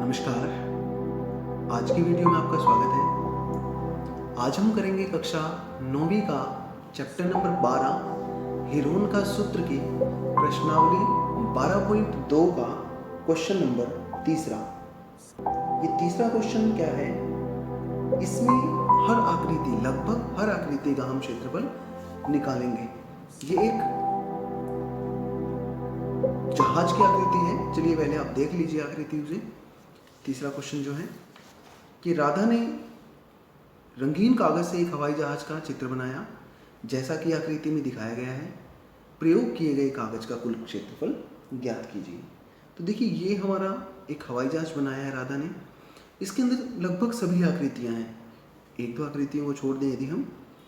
नमस्कार। आज की वीडियो में आपका स्वागत है। आज हम करेंगे कक्षा 9वीं का चैप्टर नंबर 12 हिरोन का सूत्र की प्रश्नावली 12.2 का क्वेश्चन नंबर तीसरा। ये तीसरा क्वेश्चन क्या है? इसमें हर आकृति, लगभग हर आकृति का हम क्षेत्रफल निकालेंगे। ये एक जहाज की आकृति है। चलिए पहले आप देख लीजिए आकृति उसे। तीसरा क्वेश्चन जो है कि राधा ने रंगीन कागज से एक हवाई जहाज का चित्र बनाया जैसा कि आकृति में दिखाया गया है। प्रयोग किए गए कागज का कुल क्षेत्रफल ज्ञात कीजिए। तो देखिए ये हमारा एक हवाई जहाज बनाया है राधा ने। इसके अंदर लगभग सभी आकृतियां हैं। एक दो आकृतियों को छोड़ दें यदि हम,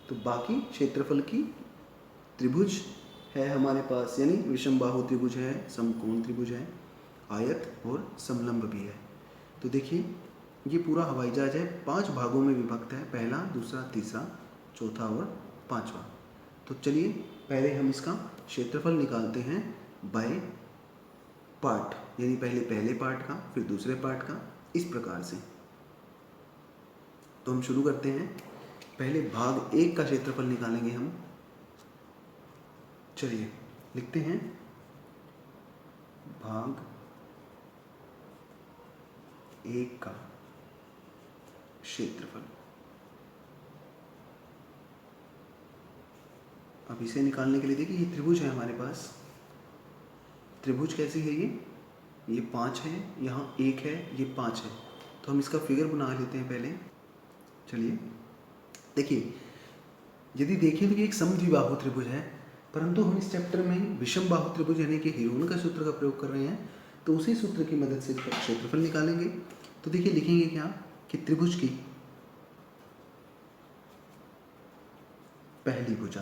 तो बाकी क्षेत्रफल की त्रिभुज है हमारे पास, यानी विषमबाहु त्रिभुज है, समकोण त्रिभुज है, आयत और समलंब भी है। तो देखिए ये पूरा हवाई जहाज है, 5 भागों में विभक्त है, पहला, दूसरा, तीसरा, चौथा और पांचवा। तो चलिए पहले हम इसका क्षेत्रफल निकालते हैं बाय पार्ट, यानी पहले पार्ट का, फिर दूसरे पार्ट का, इस प्रकार से। तो हम शुरू करते हैं। पहले भाग 1 का क्षेत्रफल निकालेंगे हम। चलिए लिखते हैं भाग 1 का क्षेत्रफल। अब इसे निकालने के लिए देखिए ये त्रिभुज है हमारे पास। त्रिभुज कैसी है ये 5 है, यहाँ 1 है, ये 5 है। तो हम इसका फिगर बना लेते हैं पहले। चलिए देखिए, यदि देखें तो ये एक समद्विबाहु त्रिभुज है, परंतु हम इस चैप्टर में विषमबाहु त्रिभुज यानी कि हिरोन का सूत्र का प्रयोग कर रहे हैं। तो उसी सूत्र की मदद से इसका क्षेत्रफल निकालेंगे। तो देखिए लिखेंगे क्या कि त्रिभुज की पहली भुजा,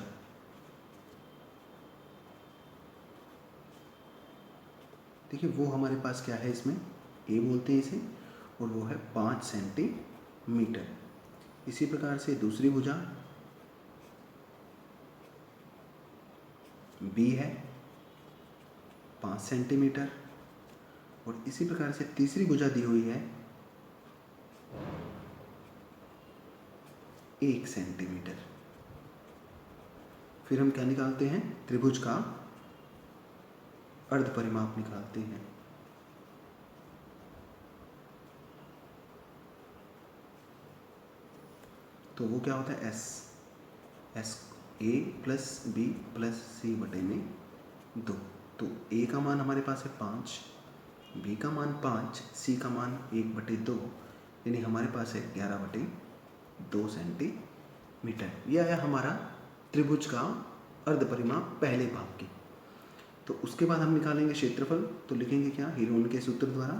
देखिए वो हमारे पास क्या है, इसमें ए बोलते हैं इसे, और वो है 5 सेंटीमीटर। इसी प्रकार से दूसरी भुजा बी है 5 सेंटीमीटर, और इसी प्रकार से तीसरी भुजा दी हुई है 1 सेंटीमीटर। फिर हम क्या निकालते हैं, त्रिभुज का अर्ध परिमाप निकालते हैं। तो वो क्या होता है, S A plus B plus C बटे में 2। तो ए का मान हमारे पास है 5, बी का मान 5, सी का मान 1/2, यानी हमारे पास है 11/2 सेंटीमीटर। यह आया हमारा त्रिभुज का अर्ध परिमाप पहले भाग की। तो उसके बाद हम निकालेंगे क्षेत्रफल। तो लिखेंगे क्या, हिरोन के सूत्र द्वारा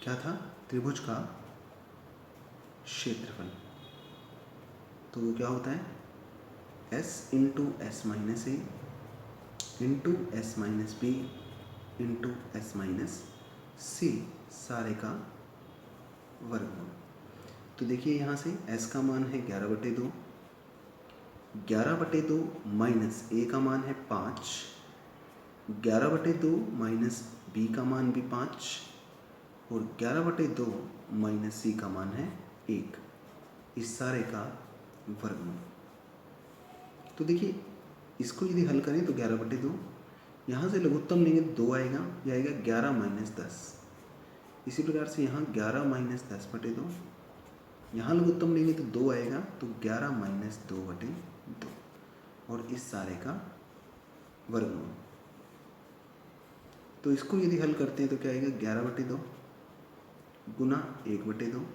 क्या था, त्रिभुज का क्षेत्रफल। तो वो क्या होता है, s into S minus A into S minus B into S minus C, सारे का वर्गमूल। तो देखिए यहाँ से s का मान है 11/2, 11/2 माइनस a का मान है 5, 11/2 माइनस b का मान भी 5, और 11/2 माइनस c का मान है 1, इस सारे का वर्गमूल। तो देखिए इसको यदि हल करें तो 11/2, यहाँ से लघुत्तम लेंगे 2 आएगा, यह आएगा 11 माइनस 10। इसी प्रकार से यहाँ 11 माइनस 10/2, यहाँ लघुत्तम लेंगे तो 2 आएगा, तो 11 माइनस 2/2, और इस सारे का वर्गमूल। तो इसको यदि हल करते हैं तो क्या आएगा, 11/2 गुना 1/2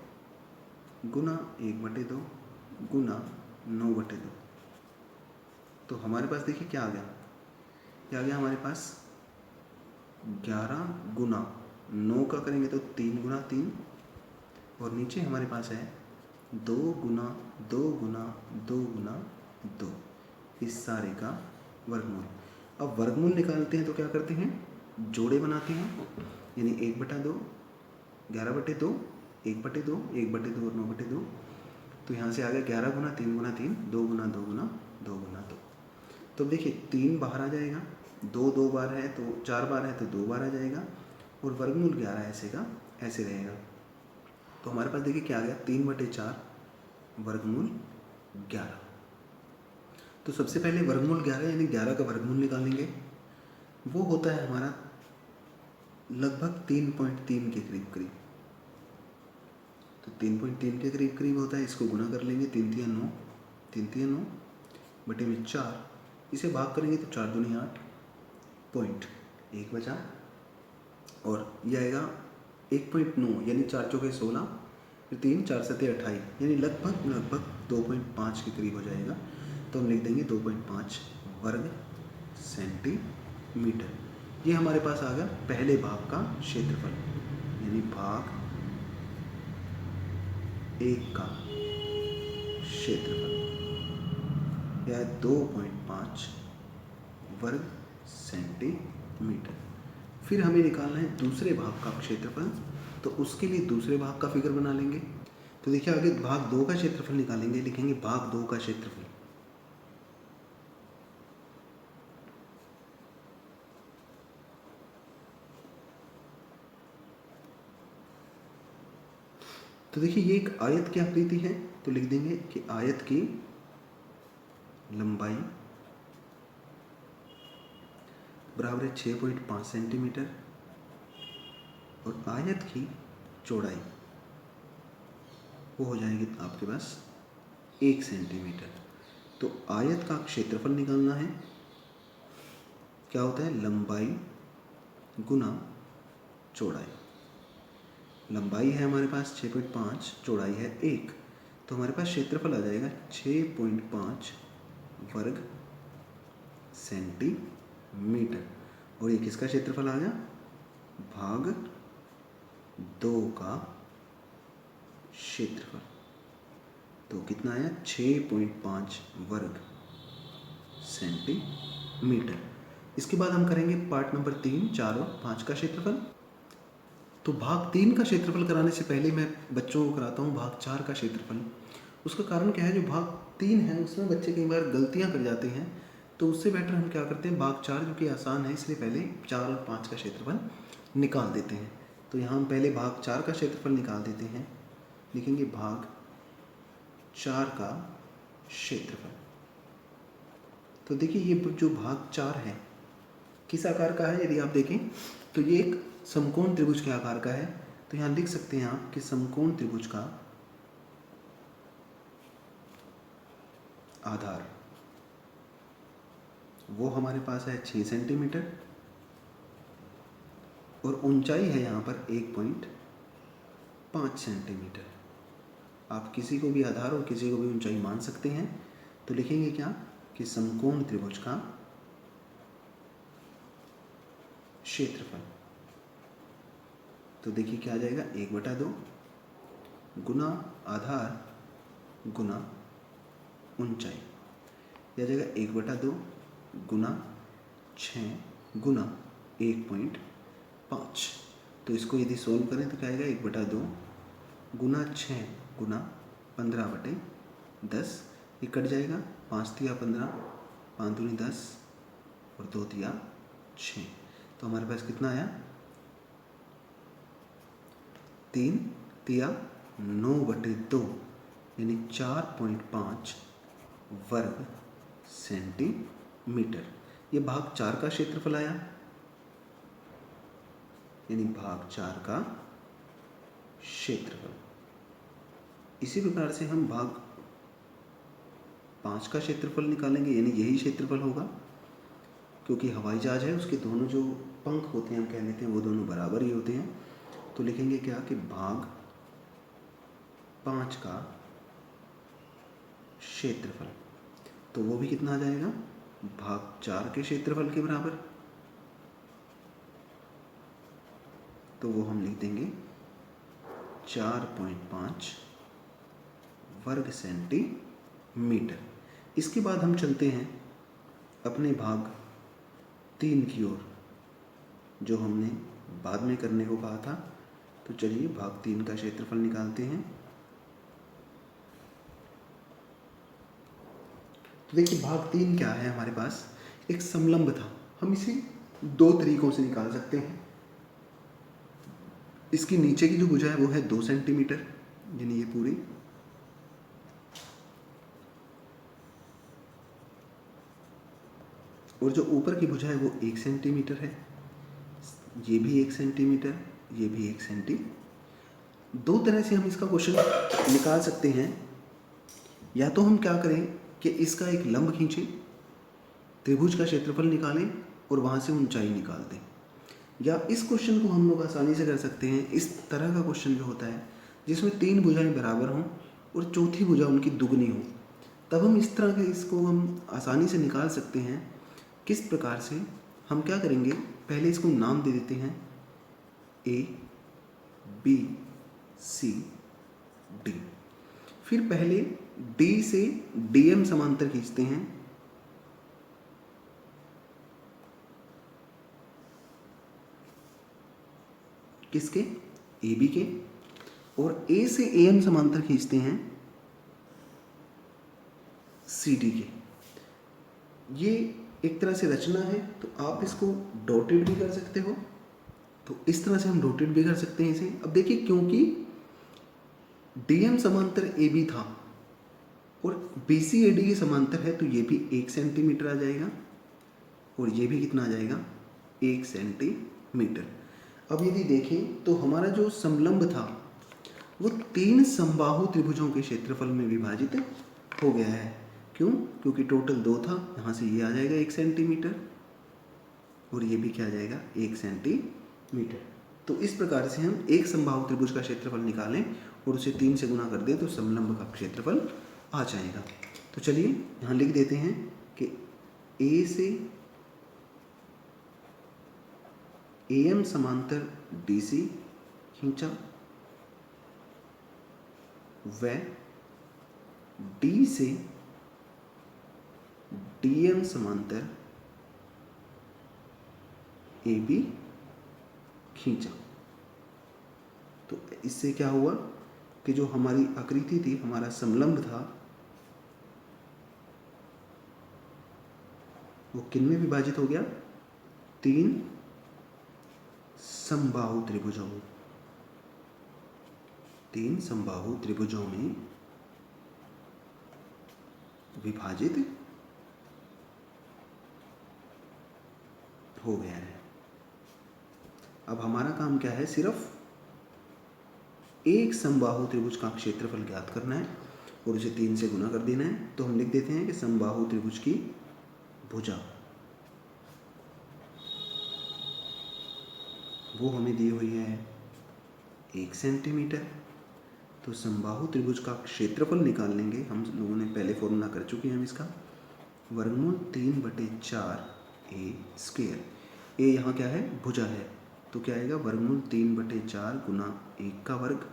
गुना 1/2 गुना 9/2। तो हमारे पास देखिए क्या आ गया, क्या आ गया हमारे पास 11 गुना 9 का करेंगे तो 3 गुना 3, और नीचे हमारे पास है 2 गुना 2 गुना 2 गुना 2, इस सारे का वर्गमूल। अब वर्गमूल निकालते हैं तो क्या करते हैं, जोड़े बनाते हैं, यानी 1/2, 11/2, 1/2, 1/2 और 9/2। तो यहाँ से आ गया 11 गुना 3 गुना 3, 2 गुना 2 गुना 2 गुना 2। तो देखिए 3 बाहर आ जाएगा, 2 2 बार है तो 4 बार है तो 2 बार आ जाएगा, और वर्गमूल 11 ऐसे का ऐसे रहेगा। तो हमारे पास देखिए क्या आ गया, 3/4 वर्गमूल 11। तो सबसे पहले वर्गमूल 11 यानी 11 का वर्गमूल निकालेंगे। वो होता है हमारा लगभग 3.3 के करीब करीब। तो 3.3 के करीब करीब होता है, इसको गुना कर लेंगे, 3 3 9, 3 3 9 बटे में 4, इसे भाग करेंगे तो 4 दूनी 8, पॉइंट 1 बचा, और ये आएगा 1.9 यानी 4 चौके 16, फिर 3 4 7 28 यानी लगभग 2.5 के करीब हो जाएगा। तो हम लिख देंगे 2.5 वर्ग सेंटीमीटर। ये हमारे पास आ गया पहले भाग का क्षेत्रफल, यानी भाग 1 का क्षेत्रफल या 2.5 वर्ग सेंटीमीटर। फिर हमें निकालना है दूसरे भाग का क्षेत्रफल, तो उसके लिए दूसरे भाग का फिगर बना लेंगे। तो देखिए आगे भाग 2 का क्षेत्रफल निकालेंगे, लिखेंगे भाग 2 का क्षेत्रफल। तो देखिए ये एक आयत की आकृति है, तो लिख देंगे कि आयत की लंबाई बराबर है 6.5 सेंटीमीटर और आयत की चौड़ाई वो हो जाएगी आपके पास 1 सेंटीमीटर। तो आयत का क्षेत्रफल निकालना है, क्या होता है, लंबाई गुना चौड़ाई। लंबाई है हमारे पास 6.5, चौड़ाई है 1, तो हमारे पास क्षेत्रफल आ जाएगा 6.5 वर्ग सेंटीमीटर। और ये किसका क्षेत्रफल आ गया, भाग 2 का क्षेत्रफल। तो कितना आया, 6.5 वर्ग सेंटीमीटर। इसके बाद हम करेंगे पार्ट नंबर 3, 4 और 5 का क्षेत्रफल। तो भाग 3 का क्षेत्रफल कराने से पहले मैं बच्चों को कराता हूँ भाग 4 का क्षेत्रफल। उसका कारण क्या है, जो भाग 3 है उसमें बच्चे कई बार गलतियाँ कर जाते हैं, तो उससे बेटर हम क्या करते हैं, भाग 4 जो कि आसान है इसलिए पहले 4 और 5 का क्षेत्रफल निकाल देते हैं। तो यहाँ हम पहले भाग 4 का क्षेत्रफल निकाल देते हैं, लिखेंगे भाग 4 का क्षेत्रफल। तो देखिए ये जो भाग 4 है किस आकार का है, यदि आप देखें तो ये एक समकोण त्रिभुज के आकार का है। तो यहाँ लिख सकते हैं आप कि समकोण त्रिभुज का आधार वो हमारे पास है 6 सेंटीमीटर और ऊंचाई है यहाँ पर 1.5 सेंटीमीटर। आप किसी को भी आधार और किसी को भी ऊंचाई मान सकते हैं। तो लिखेंगे क्या कि समकोण त्रिभुज का क्षेत्रफल। तो देखिए क्या आ जाएगा, 1/2 गुना आधार गुना ऊंचाई, यह आ जाएगा 1/2 गुना 6 गुना 1.5। तो इसको यदि सोल्व करें तो क्या आएगा, 1/2 गुना 6 गुना 15/10। ये कट जाएगा, 5 तिया 15, 5 दूनी 10 और 2 तिया 6। तो हमारे पास कितना आया, 3 तिया 9/2 यानी 4.5 वर्ग सेंटीमीटर। ये भाग 4 का क्षेत्रफल आया, यानी भाग 4 का क्षेत्रफल। इसी प्रकार से हम भाग 5 का क्षेत्रफल निकालेंगे, यानी यही क्षेत्रफल होगा, क्योंकि हवाई जहाज है उसके दोनों जो पंख होते हैं हम कह लेते हैं वो दोनों बराबर ही होते हैं। तो लिखेंगे क्या कि भाग 5 का क्षेत्रफल, तो वो भी कितना आ जाएगा, भाग 4 के क्षेत्रफल के बराबर। तो वो हम लिख देंगे 4.5 वर्ग सेंटीमीटर। इसके बाद हम चलते हैं अपने भाग 3 की ओर, जो हमने बाद में करने को कहा था। तो चलिए भाग 3 का क्षेत्रफल निकालते हैं। तो देखिए भाग 3 क्या है हमारे पास, एक समलंब था, हम इसे दो तरीकों से निकाल सकते हैं। इसकी नीचे की जो भुजा है वो है 2 सेंटीमीटर, यानी ये पूरी, और जो ऊपर की भुजा है वो 1 सेंटीमीटर है, ये भी 1 सेंटीमीटर, ये भी 1 सेंटीमीटर। दो तरह से हम इसका क्वेश्चन निकाल सकते हैं। या तो हम क्या करें कि इसका एक लंब खींचें, त्रिभुज का क्षेत्रफल निकालें और वहाँ से ऊंचाई निकाल दें। या इस क्वेश्चन को हम लोग आसानी से कर सकते हैं, इस तरह का क्वेश्चन जो होता है जिसमें 3 भुजाएं बराबर हों और चौथी भुजा उनकी दुगनी हो, तब हम इस तरह के इसको हम आसानी से निकाल सकते हैं। किस प्रकार से, हम क्या करेंगे, पहले इसको नाम दे देते हैं A B C D। फिर पहले D से DM समांतर खींचते हैं, किसके, AB के, और A से AM समांतर खींचते हैं CD के। ये एक तरह से रचना है, तो आप इसको डॉटेड भी कर सकते हो, तो इस तरह से हम डॉटेड भी कर सकते हैं इसे। अब देखिए, क्योंकि DM समांतर AB था और BC AD के समांतर है, तो ये भी 1 सेंटीमीटर आ जाएगा और ये भी कितना आ जाएगा, 1 सेंटीमीटर। अब यदि देखें तो हमारा जो समलंब था वो 3 समबाहु त्रिभुजों के क्षेत्रफल में विभाजित हो गया है। क्यों? क्योंकि टोटल 2 था, यहाँ से ये आ जाएगा 1 सेंटीमीटर और ये भी क्या आ जाएगा, 1 सेंटीमीटर। तो इस प्रकार से हम एक समबाहु त्रिभुज का क्षेत्रफल निकालें और उसे 3 से गुना कर दें तो समलंब का क्षेत्रफल आ जाएगा। तो चलिए यहाँ लिख देते हैं कि A से AM समांतर DC खींचा व D से DM समांतर AB खींचा। तो इससे क्या हुआ कि जो हमारी आकृति थी, हमारा समलंब था, वो किन में विभाजित हो गया, 3 समबाहु त्रिभुजों में, 3 समबाहु त्रिभुजों में विभाजित हो गया है। अब हमारा काम क्या है, सिर्फ एक समबाहु त्रिभुज का क्षेत्रफल ज्ञात करना है और उसे 3 से गुना कर देना है। तो हम लिख देते हैं कि समबाहु त्रिभुज की भुजा वो हमें दी हुई है 1 सेंटीमीटर। तो समबाहु त्रिभुज का क्षेत्रफल निकाल लेंगे, हम लोगों ने पहले फॉर्मूला कर चुके हैं हम इसका, वर्गमूल 3/4 A²। ए यहाँ क्या है, भुजा है, तो क्या आएगा, वर्गमूल 3/4 गुना 1 का वर्ग,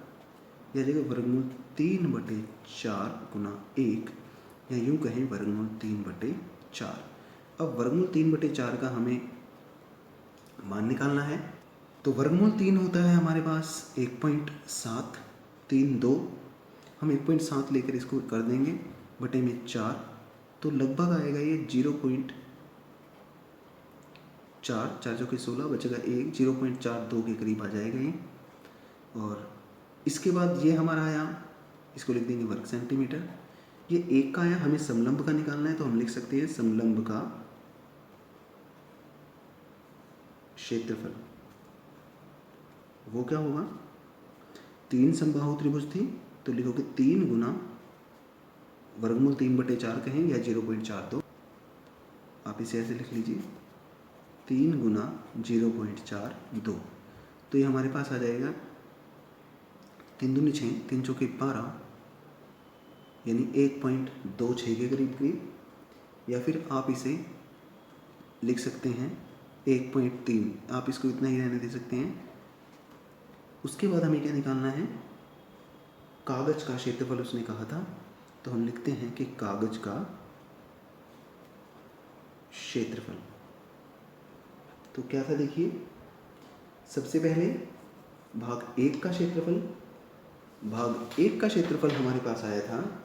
या जाएगा वर्गमूल 3/4 गुना 1, या यूँ कहें वर्गमूल 3/4। अब वर्गमूल 3/4 का हमें मान निकालना है। तो वर्गमूल 3 होता है हमारे पास 1.732। हम 1.7 लेकर इसको कर देंगे बटे में 4, तो लगभग आएगा ये 0.4, 4 चौके 16 बचेगा 1, 0.42 के करीब आ जाएगा ये। और इसके बाद ये हमारा आया, इसको लिख देंगे वर्ग सेंटीमीटर। ये 1 का आया, हमें समलंब का निकालना है, तो हम लिख सकते हैं समलंब का क्षेत्रफल वो क्या होगा, 3 समबाहु त्रिभुज थी, तो लिखोगे 3 गुना वर्गमूल 3/4 कहें या 0.42, आप इसे ऐसे लिख लीजिए, 3 गुना 0.42। तो ये हमारे पास आ जाएगा 3 दूनी 6, 3 चौके 12, यानी 1.26 के करीब। या फिर आप इसे लिख सकते हैं 1.3, आप इसको इतना ही रहने दे सकते हैं। उसके बाद हमें क्या निकालना है, कागज का क्षेत्रफल उसने कहा था, तो हम लिखते हैं कि कागज का क्षेत्रफल। तो क्या था देखिए, सबसे पहले भाग 1 का क्षेत्रफल, भाग 1 का क्षेत्रफल हमारे पास आया था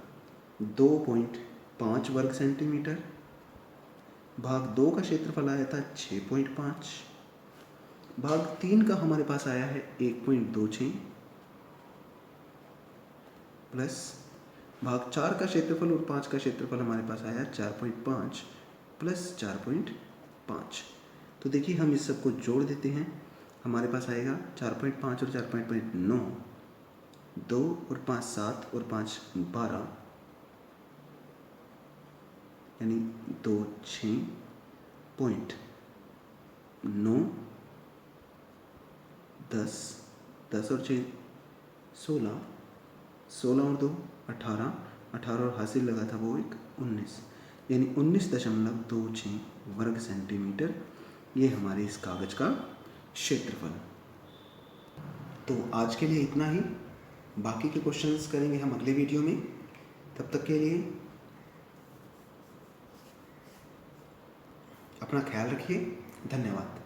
2.5 5 वर्ग सेंटीमीटर। भाग 2 का क्षेत्रफल आया था 6.5। भाग 3 का हमारे पास आया है 1.26 प्लस भाग 4 का क्षेत्रफल और 5 का क्षेत्रफल हमारे पास आया 4.5 प्लस 4.5। तो देखिए हम इस सब को जोड़ देते हैं, हमारे पास आएगा 4.5 और 4.9, 2 और 5 7 और 5 12, यानी 2 6.9 10, 10 और 6 16, 16 और 2 18, 18 और हासिल लगा था वो एक 19, यानी 19.26 वर्ग सेंटीमीटर ये हमारे इस कागज का क्षेत्रफल। तो आज के लिए इतना ही, बाकी के क्वेश्चंस करेंगे हम अगले वीडियो में। तब तक के लिए अपना ख्याल रखिए। धन्यवाद।